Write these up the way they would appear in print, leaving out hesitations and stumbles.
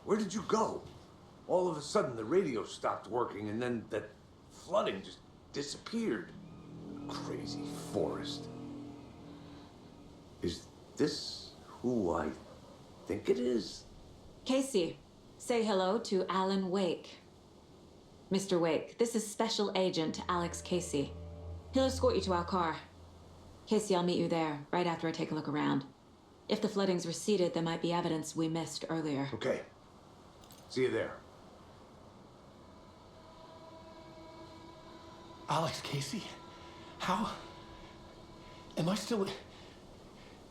Where did you go? All of a sudden, the radio stopped working, and then that flooding just disappeared. Crazy forest. Is this who I think it is? Casey, say hello to Alan Wake. Mr. Wake, this is Special Agent Alex Casey. He'll escort you to our car. Casey, I'll meet you there, right after I take a look around. If the flooding's receded, there might be evidence we missed earlier. Okay. See you there. Alex Casey? How? Am I still...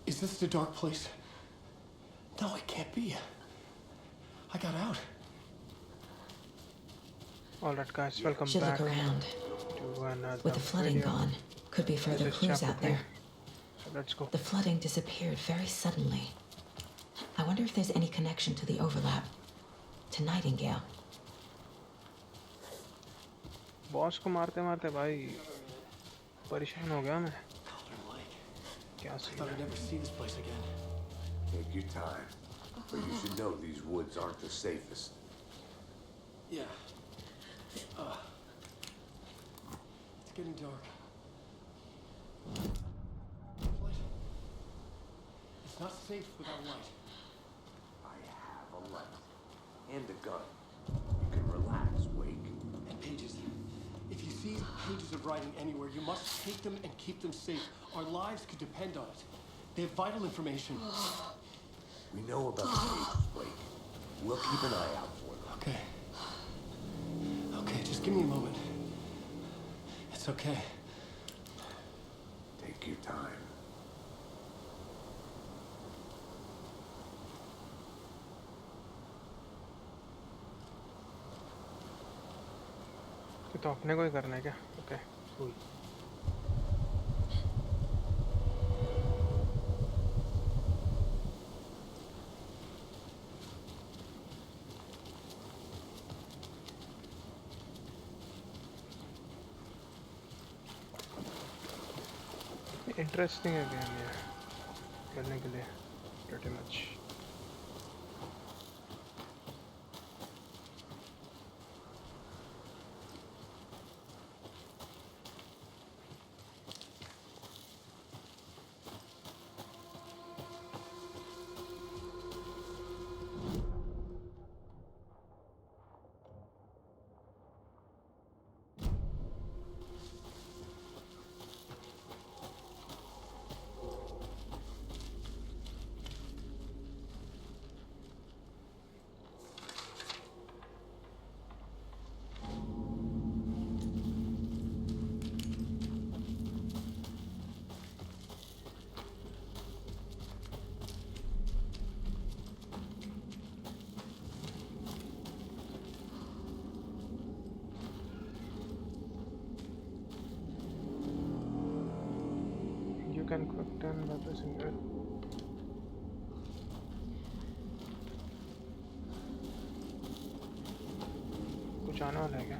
Is this the dark place? No, it can't be. I got out. Alright guys, welcome Should back look around. to another With the flooding video. gone, could be further This is clues chapter out there. 3. So let's go. The flooding disappeared very suddenly. I wonder if there's any connection to the overlap. To Nightingale. Boss को मारते मारते भाई परेशान हो गया मैं क्या I thought I'd never see this place again. Take your time. But you should know these woods aren't the safest. Yeah. It's getting dark. What? It's not safe without light. I have a light. And a gun. You can relax, Wake. And pages. If you see pages of writing anywhere, you must take them and keep them safe. Our lives could depend on it. They have vital information. We know about the pages, Wake. We'll keep an eye out for them. Okay. Okay, just give me a moment. It's okay. Take your time. तो अपने को ही करना है क्या okay cool. Interesting है game ये खेलने के लिए pretty much. Can quick turn by pressing it. कुछ आने वाला है क्या?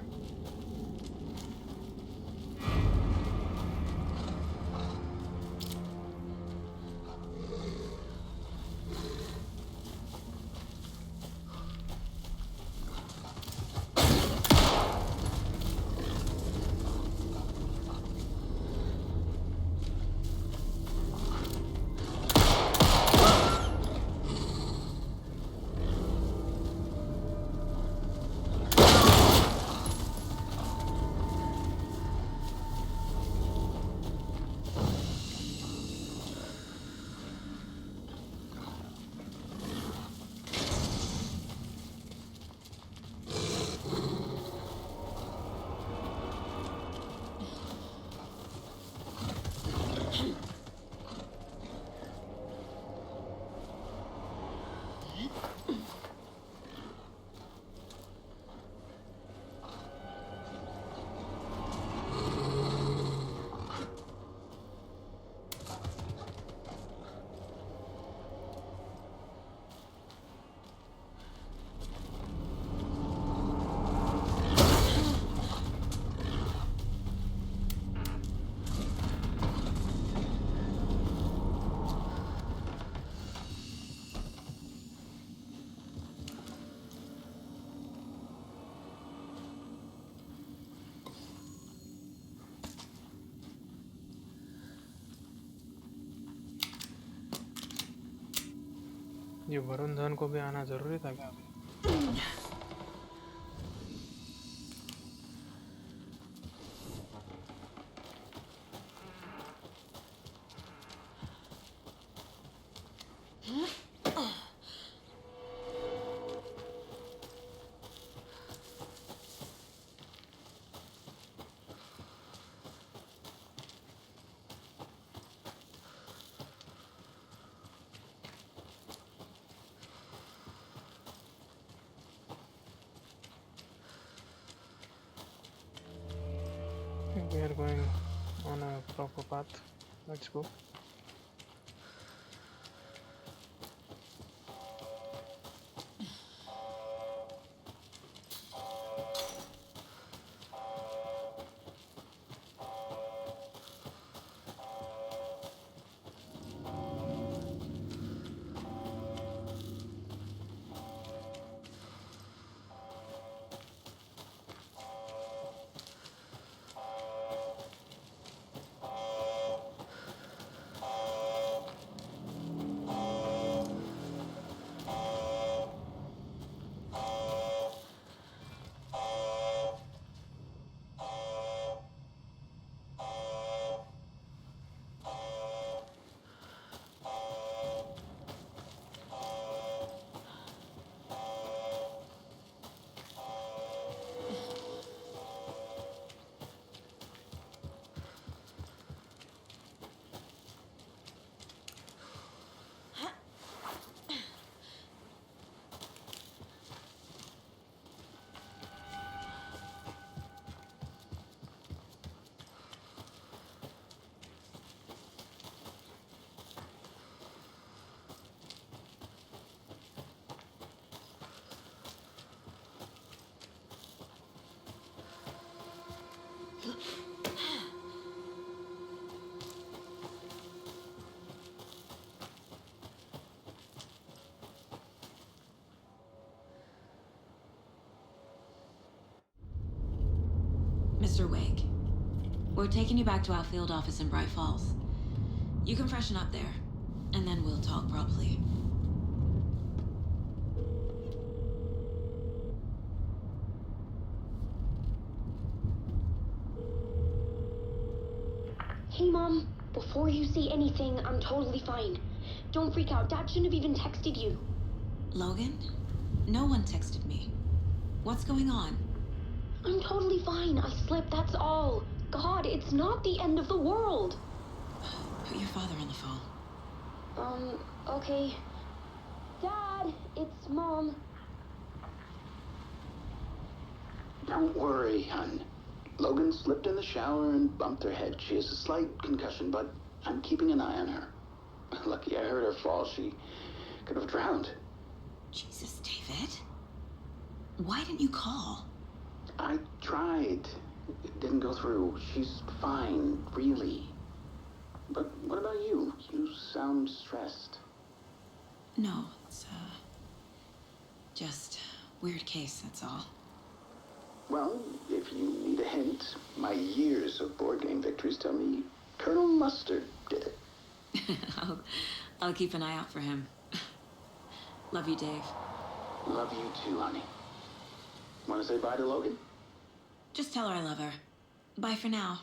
ये वरुण धवन को भी आना जरूरी था क्या? We are going on a proper path. Let's go. Mr. Wake, we're taking you back to our field office in Bright Falls. You can freshen up there, and then we'll talk properly. Hey, Mom. Before you say anything, I'm totally fine. Don't freak out. Dad shouldn't have even texted you. Logan? No one texted me. What's going on? I'm totally fine. I slipped, that's all. God, it's not the end of the world. Put your father on the phone. Okay. Dad, it's Mom. Don't worry, hon. Logan slipped in the shower and bumped her head. She has a slight concussion, but I'm keeping an eye on her. Lucky I heard her fall. She could have drowned. Jesus, David. Why didn't you call? I tried. It didn't go through. She's fine, really. But what about you? You sound stressed. No, it's, just weird case, that's all. Well, if you need a hint, my years of board game victories tell me Colonel Mustard did it. I'll keep an eye out for him. Love you, Dave. Love you too, honey. Want to say bye to Logan? Just tell her I love her. Bye for now.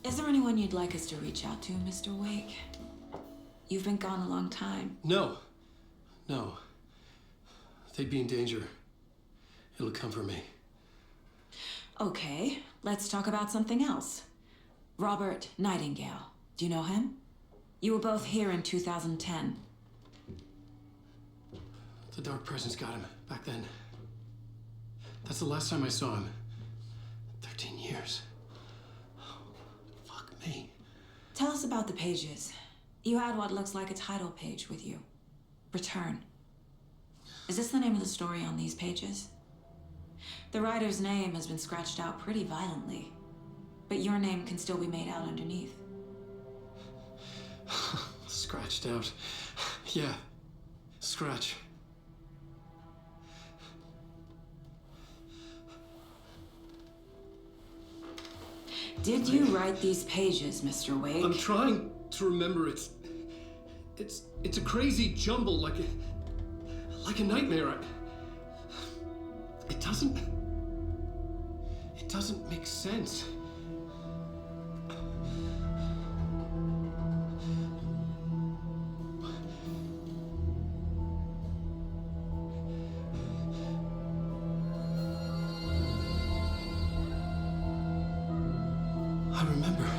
Is there anyone you'd like us to reach out to, Mr. Wake? You've been gone a long time. No. They'd be in danger. It'll come for me. Okay, let's talk about something else. Robert Nightingale. Do you know him? You were both here in 2010. The Dark Presence got him back then. That's the last time I saw him. 13 years. Oh, fuck me. Tell us about the pages. You had what looks like a title page with you. Return. Is this the name of the story on these pages? The writer's name has been scratched out pretty violently, but your name can still be made out underneath. Scratched out. Yeah. Scratch. Did you write these pages, Mr. Wake? I'm trying to remember. It's a crazy jumble, like a nightmare. It doesn't make sense. I remember.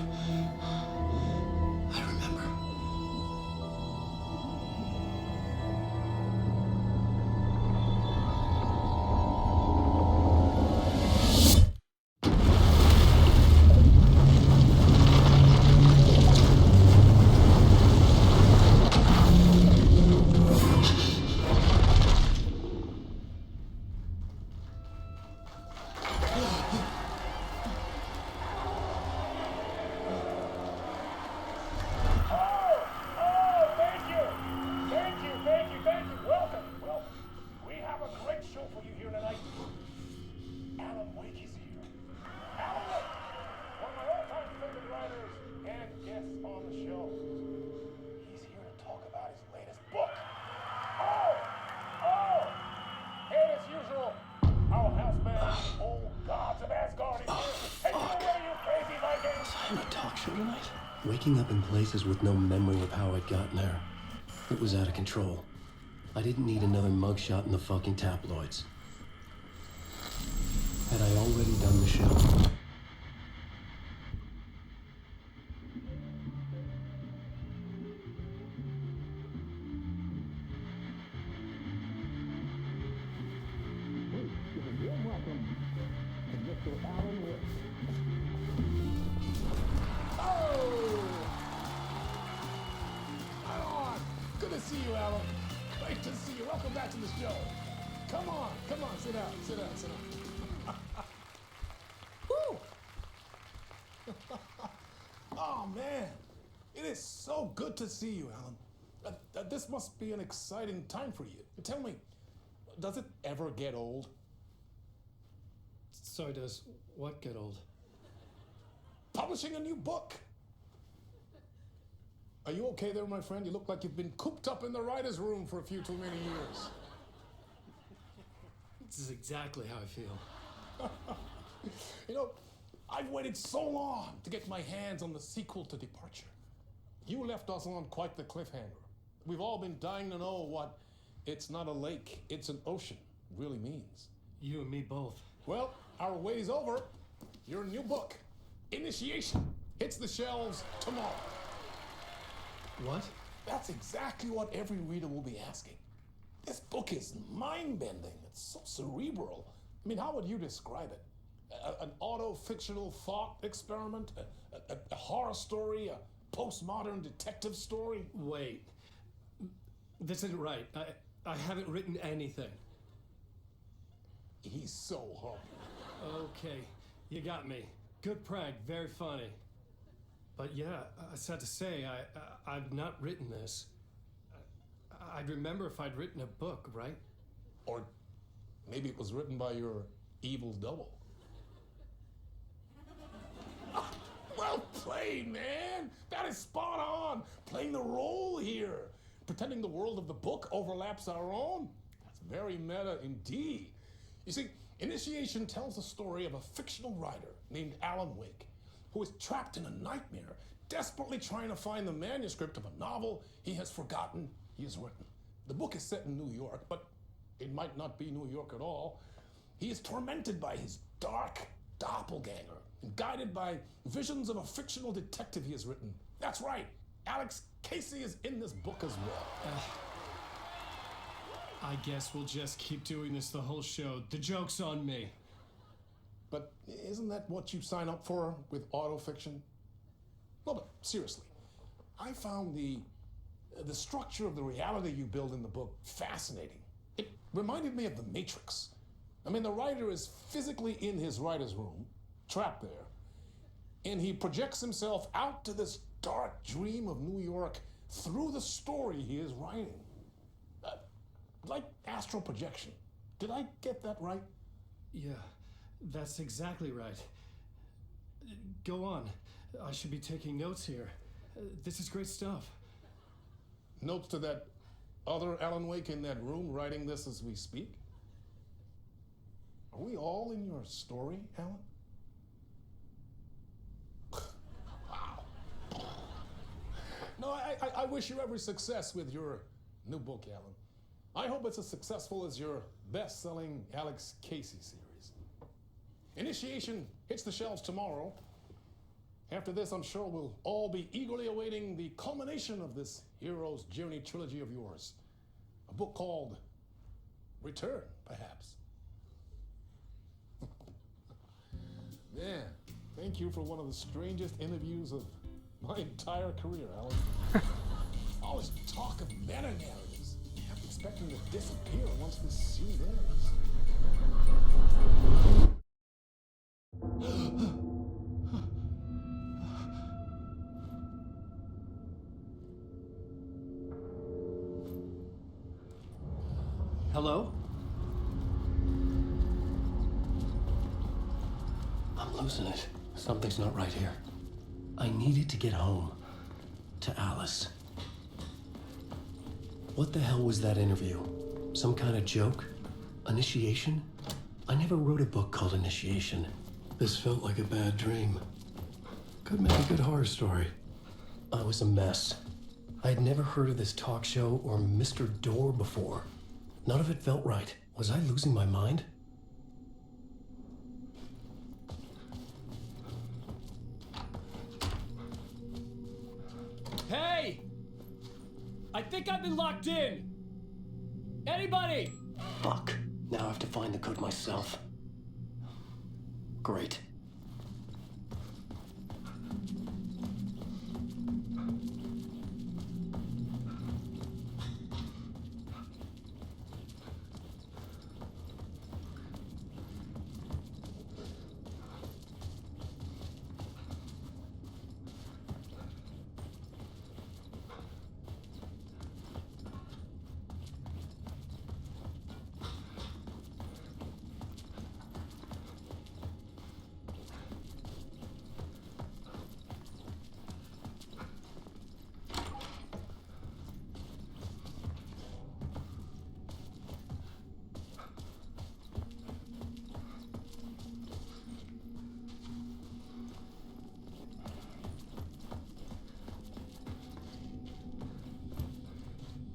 Waking up in places with no memory of how I'd gotten there. It was out of control. I didn't need another mugshot in the fucking tabloids. Had I already done the show? Good to see you, Alan. Great to see you. Welcome back to the show. Come on, sit down. Woo! Oh, man. It is so good to see you, Alan. This must be an exciting time for you. Tell me, does it ever get old? So does what get old? Publishing a new book. Are you okay there, my friend? You look like you've been cooped up in the writer's room for a few too many years. This is exactly how I feel. You know, I've waited so long to get my hands on the sequel to Departure. You left us on quite the cliffhanger. We've all been dying to know what "it's not a lake, it's an ocean" really means. You and me both. Well, our wait is over. Your new book, Initiation, hits the shelves tomorrow. What? That's exactly what every reader will be asking. This book is mind-bending. It's so cerebral. I mean, how would you describe it? An auto-fictional thought experiment? A horror story? A postmodern detective story? Wait. This isn't right. I haven't written anything. He's so humble. Okay, you got me. Good prank, very funny. But yeah, I sad to say, I've not written this. I'd remember if I'd written a book, right? Or maybe it was written by your evil double. Well played, man! That is spot on! Playing the role here. Pretending the world of the book overlaps our own. That's very meta indeed. You see, Initiation tells the story of a fictional writer named Alan Wake, who is trapped in a nightmare, desperately trying to find the manuscript of a novel he has forgotten he has written. The book is set in New York, but it might not be New York at all. He is tormented by his dark doppelganger and guided by visions of a fictional detective he has written. That's right, Alex Casey is in this book as well. I guess we'll just keep doing this the whole show. The joke's on me. But isn't that what you sign up for with autofiction? No, but seriously, I found the The structure of the reality you build in the book, fascinating. It reminded me of The Matrix. I mean, the writer is physically in his writer's room, trapped there, and he projects himself out to this dark dream of New York through the story he is writing. Like astral projection. Did I get that right? Yeah, that's exactly right. Go on. I should be taking notes here. This is great stuff. Notes to that other Alan Wake in that room writing this as we speak? Are we all in your story, Alan? Wow. No, I wish you every success with your new book, Alan. I hope it's as successful as your best-selling Alex Casey series. Initiation hits the shelves tomorrow. After this, I'm sure we'll all be eagerly awaiting the culmination of this hero's journey trilogy of yours. A book called Return, perhaps. Man, thank you for one of the strangest interviews of my entire career, Alan. All this talk of meta-narratives. I'm expecting to disappear once this scene ends. Hello? I'm losing it. Something's not right here. I needed to get home. To Alice. What the hell was that interview? Some kind of joke? Initiation? I never wrote a book called Initiation. This felt like a bad dream. Could make a good horror story. I was a mess. I had never heard of this talk show or Mr. Door before. None of it felt right. Was I losing my mind? Hey! I think I've been locked in! Anybody? Fuck. Now I have to find the code myself. Great.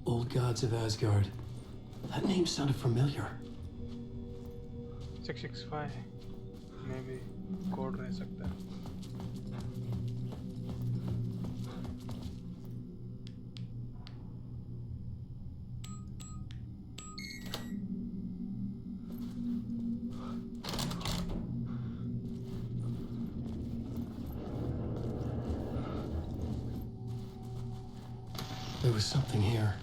Old gods of Asgard. That name sounded familiar. 665 में भी code रह सकता है. There was something here.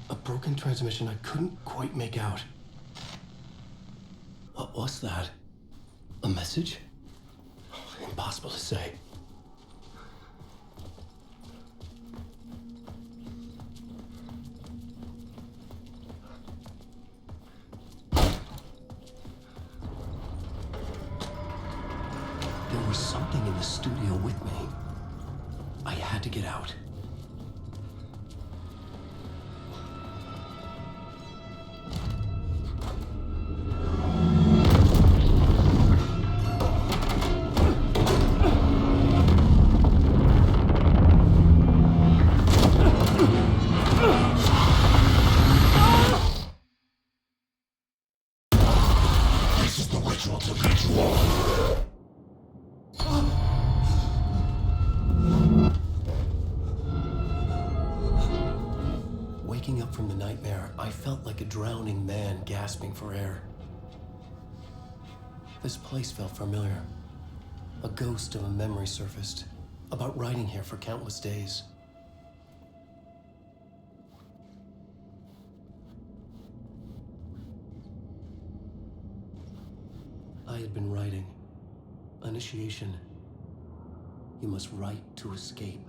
A broken transmission I couldn't quite make out. What was that? A message? Impossible to say. There was something in the studio with me. I had to get out. Waking up from the nightmare, I felt like a drowning man gasping for air. This place felt familiar. A ghost of a memory surfaced, about riding here for countless days. I had been writing. Initiation. You must write to escape.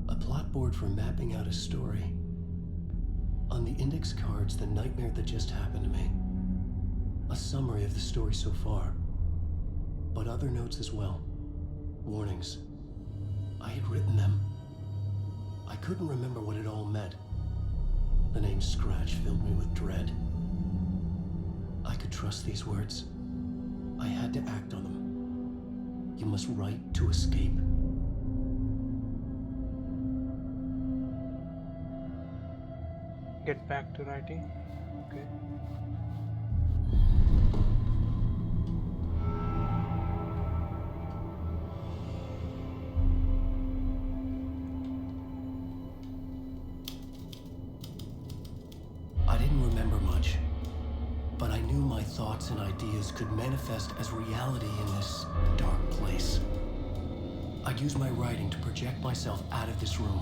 A plot board for mapping out a story. On the index cards, the nightmare that just happened to me. A summary of the story so far. But other notes as well. Warnings. I had written them. I couldn't remember what it all meant. The name Scratch filled me with dread. I could trust these words. I had to act on them. You must write to escape. Get back to writing. Okay. I didn't remember much, but I knew my thoughts and ideas could manifest as reality in this dark place. I'd use my writing to project myself out of this room,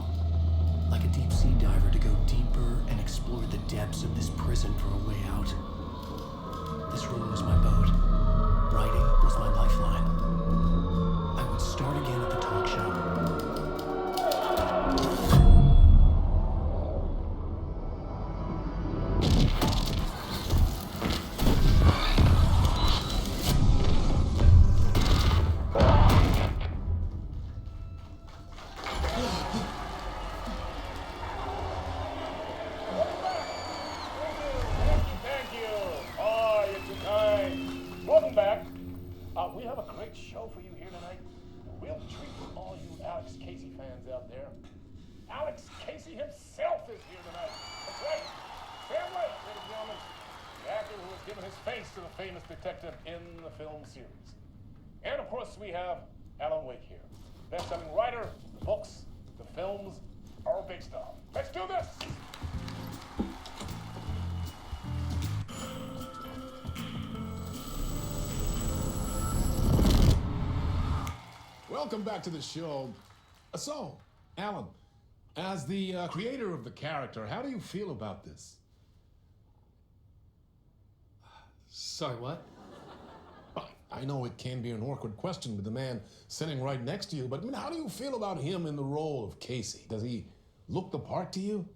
like a deep sea diver to go deeper and explore the depths of this prison for a way out. This room was my boat. Writing was my lifeline. I would start again at the talk show. Thank you. Oh, you're too kind. Welcome back. We have a great show for you here tonight. A real treat for all you Alex Casey fans out there. Alex Casey himself is here tonight. That's right. Sam Lake, ladies and gentlemen. The actor who has given his face to the famous detective in the film series. And of course, we have Alan Wake here. Best-selling writer, the books, the films, our big stuff. Let's do this! Welcome back to the show. So, Alan, as the creator of the character, how do you feel about this? Sorry, what? I know it can be an awkward question with the man sitting right next to you, but I mean, how do you feel about him in the role of Casey? Does he look the part to you?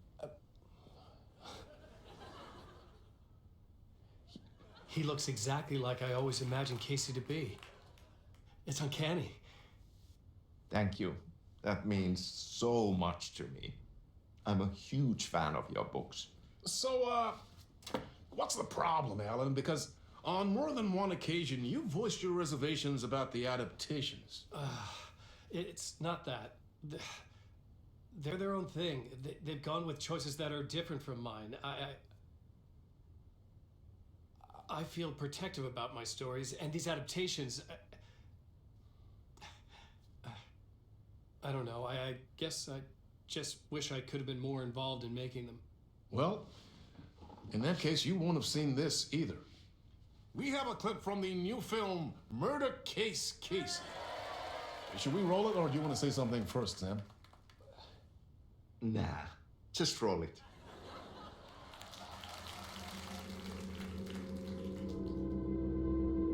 He looks exactly like I always imagined Casey to be. It's uncanny. Thank you. That means so much to me. I'm a huge fan of your books. So, what's the problem, Alan? Because on more than one occasion, you voiced your reservations about the adaptations. It's not that. They're their own thing. They've gone with choices that are different from mine. I feel protective about my stories, and these adaptations... I don't know. I guess I just wish I could have been more involved in making them. Well, in that case, you won't have seen this either. We have a clip from the new film, Murder Case Casey. Should we roll it, or do you want to say something first, Sam? Nah, just roll it.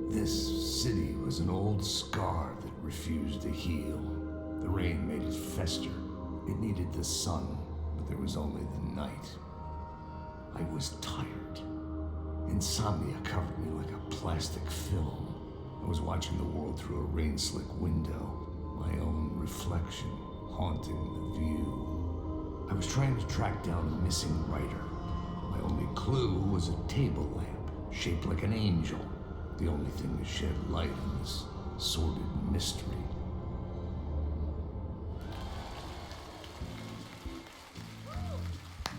This city was an old scar that refused to heal. The rain made it fester. It needed the sun, but there was only the night. I was tired. Insomnia covered me like a plastic film. I was watching the world through a rain-slick window, my own reflection haunting the view. I was trying to track down a missing writer. My only clue was a table lamp, shaped like an angel, the only thing to shed light on this sordid mystery.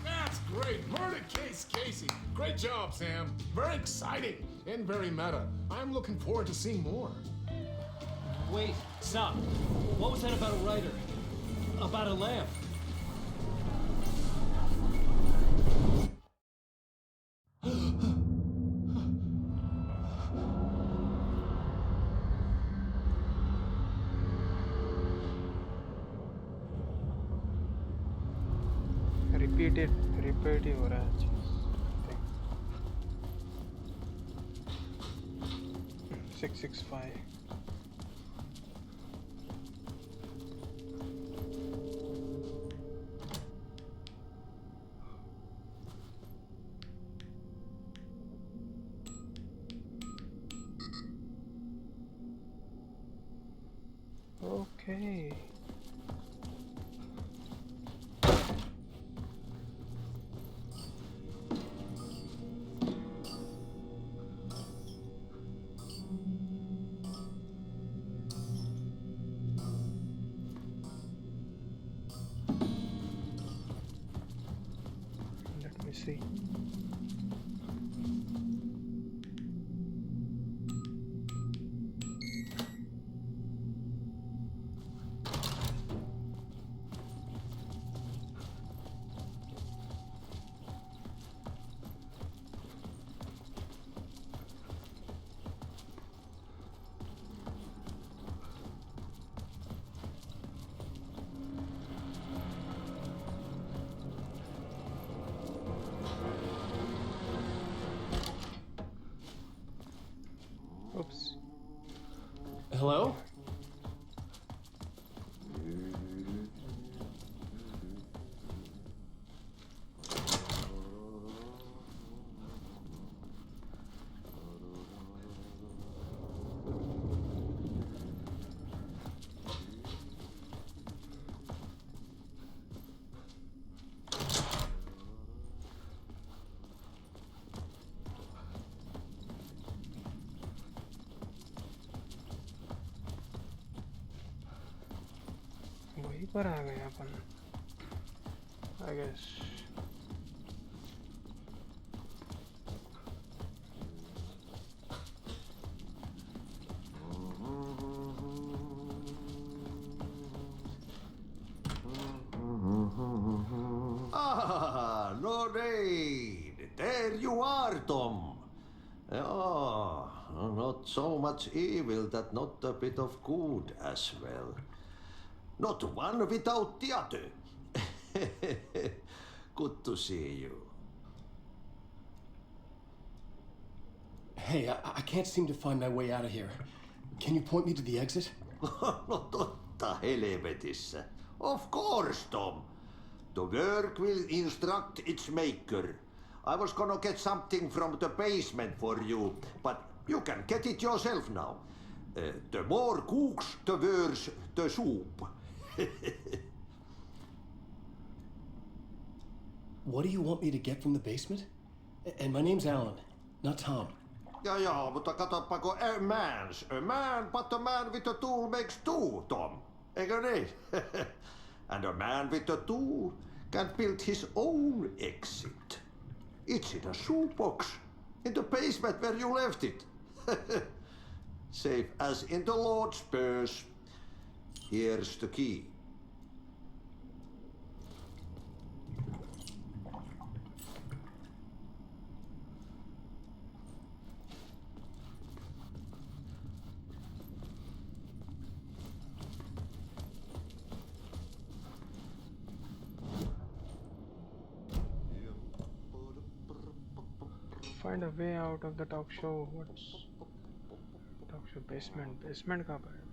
That's great! Murder Case Casey! Great job, Sam. Very exciting and very meta. I'm looking forward to seeing more. Wait, stop. What was that about a writer? About a lamp? Repeat ही हो रहा है चीज 665 Okay. Let me see. Oops. Hello? वहीं पर आ गए अपन I guess. Ah, no rain. There you are, Tom. Oh, not so much evil that not a bit of good as well. Not one without the other. Good to see you. Hey, I can't seem to find my way out of here. Can you point me to the exit? No totta helvetissä. Of course, Tom. The work will instruct its maker. I was gonna get something from the basement for you, but you can get it yourself now. The more cooks, the worse the soup. What do you want me to get from the basement? And my name's Alan, not Tom. Ja, mutta katsoppa kun a man, but a man with a tool makes two, Tom. Eikö niin? And a man with a tool can build his own exit. It's in a shoebox, in the basement where you left it. Safe as in the Lord's purse. Here's the key. Find a way out of the talk show. What's talk show basement? Basement कहाँ पर है?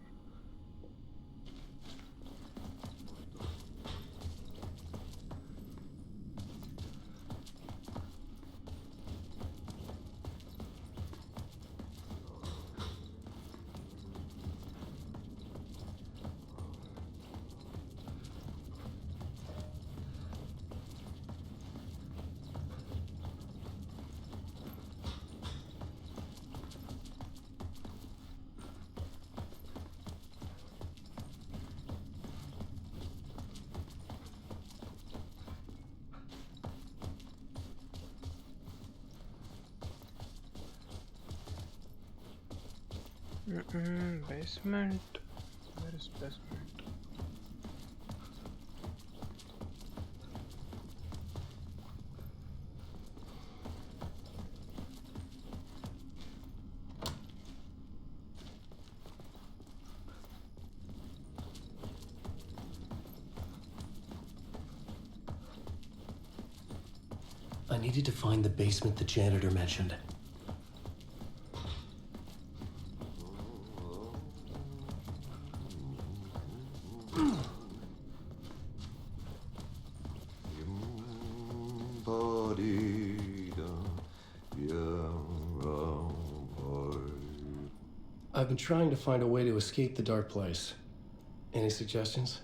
Basement. Where is basement? I needed to find the basement the janitor mentioned. I've been trying to find a way to escape the dark place. Any suggestions?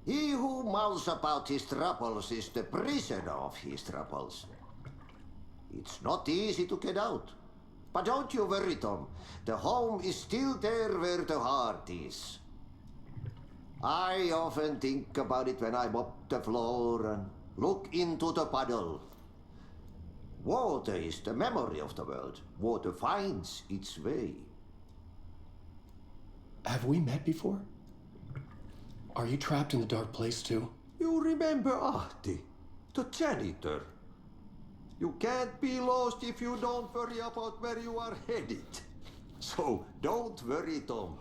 He who mouths about his troubles is the prisoner of his troubles. It's not easy to get out. But don't you worry, Tom. The home is still there where the heart is. I often think about it when I mop the floor and look into the puddle. Water is the memory of the world. Water finds its way. Have we met before? Are you trapped in the dark place too? You remember Ahti, the janitor. You can't be lost if you don't worry about where you are headed. So don't worry, Tom.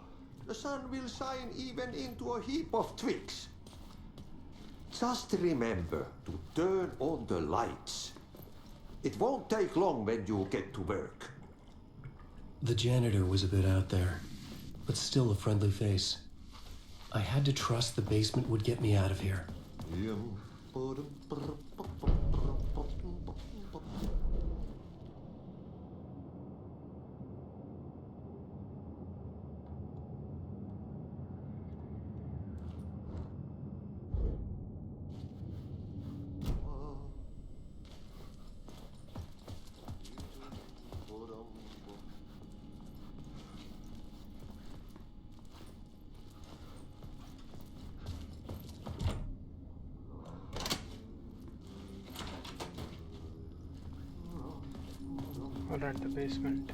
The sun will shine even into a heap of twigs. Just remember to turn on the lights. It won't take long when you get to work. The janitor was a bit out there, but still a friendly face. I had to trust the basement would get me out of here. Or at the basement.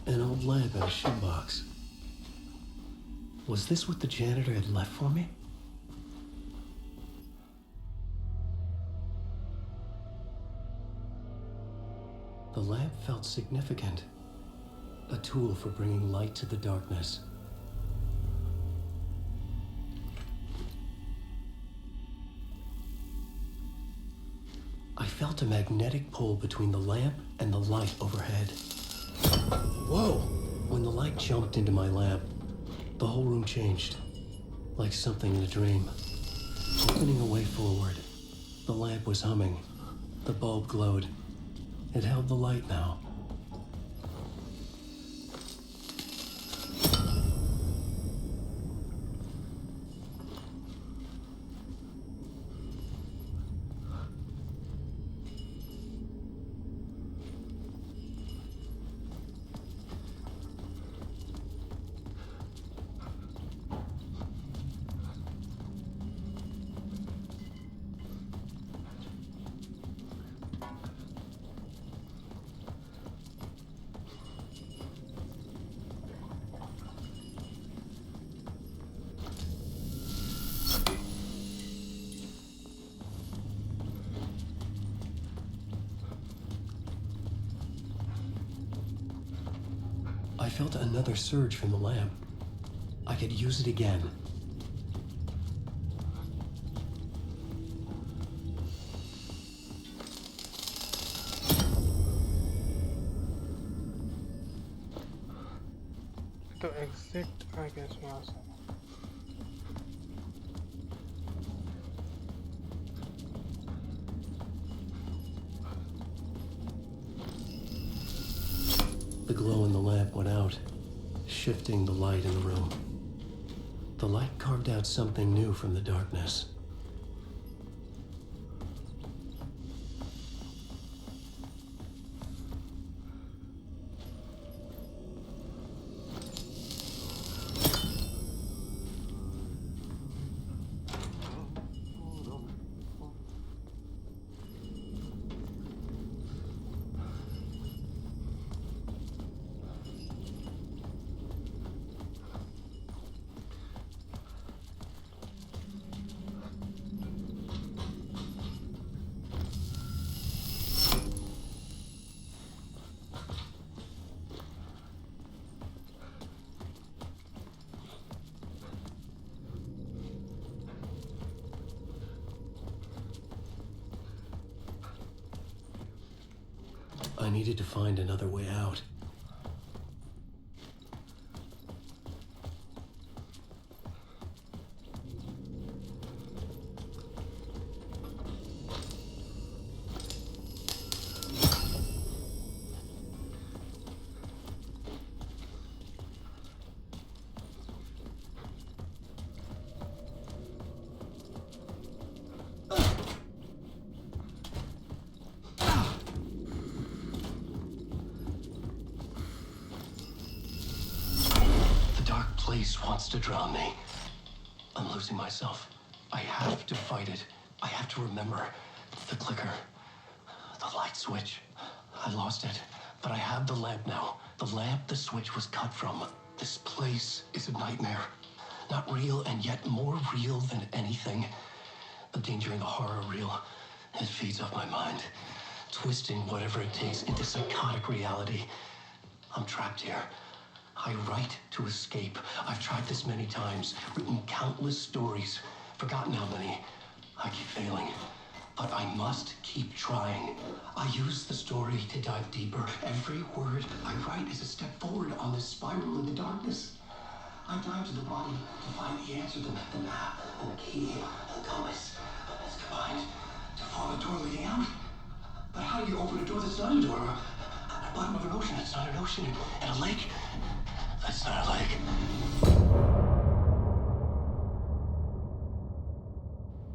An old lamp and a shoebox. Was this what the janitor had left for me? The lamp felt significant. A tool for bringing light to the darkness. I felt a magnetic pull between the lamp and the light overhead. Whoa! When the light jumped into my lamp, the whole room changed. Like something in a dream. Opening a way forward, the lamp was humming. The bulb glowed. It held the light now. I felt another surge from the lamp. I could use it again. तो exit I guess वहाँ से. The glow in the lamp went out, shifting the light in the room. The light carved out something new from the darkness. I needed to find another way out. The dark place wants to drown me. I'm losing myself. I have to fight it. I have to remember. The clicker. The light switch. I lost it. But I have the lamp now. The lamp the switch was cut from. This place is a nightmare. Not real, and yet more real than anything. The danger and the horror real. It feeds off my mind. Twisting whatever it takes into psychotic reality. I'm trapped here. I write to escape. I've tried this many times, written countless stories, forgotten how many. I keep failing, but I must keep trying. I use the story to dive deeper. Every word I write is a step forward on this spiral in the darkness. I dive to the body to find the answer, the map, and the key, and the compass. It's combined to form a door leading out. But how do you open a door that's not a door? At the bottom of an ocean, it's not an ocean. And a lake, that's not a lake.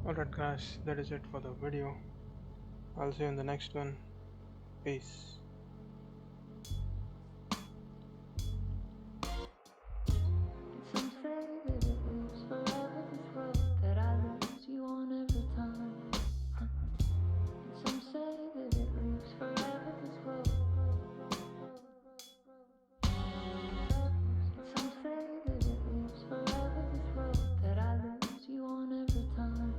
Alright guys, that is it for the video. I'll see you in the next one. Peace. Some say that it lives forever, this road that I lose you on every time. Some say that it lives forever, this road. Some say that it lives forever, this road that I lose you on every time.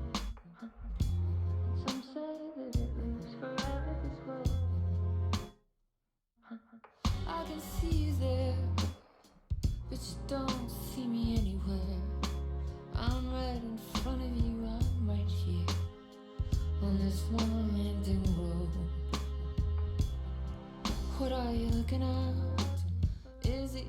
Some say that it lives forever, this road. I can see you there, but you don't see me anywhere. I'm right in front of you, I'm right here on this winding road. What are you looking at? Is it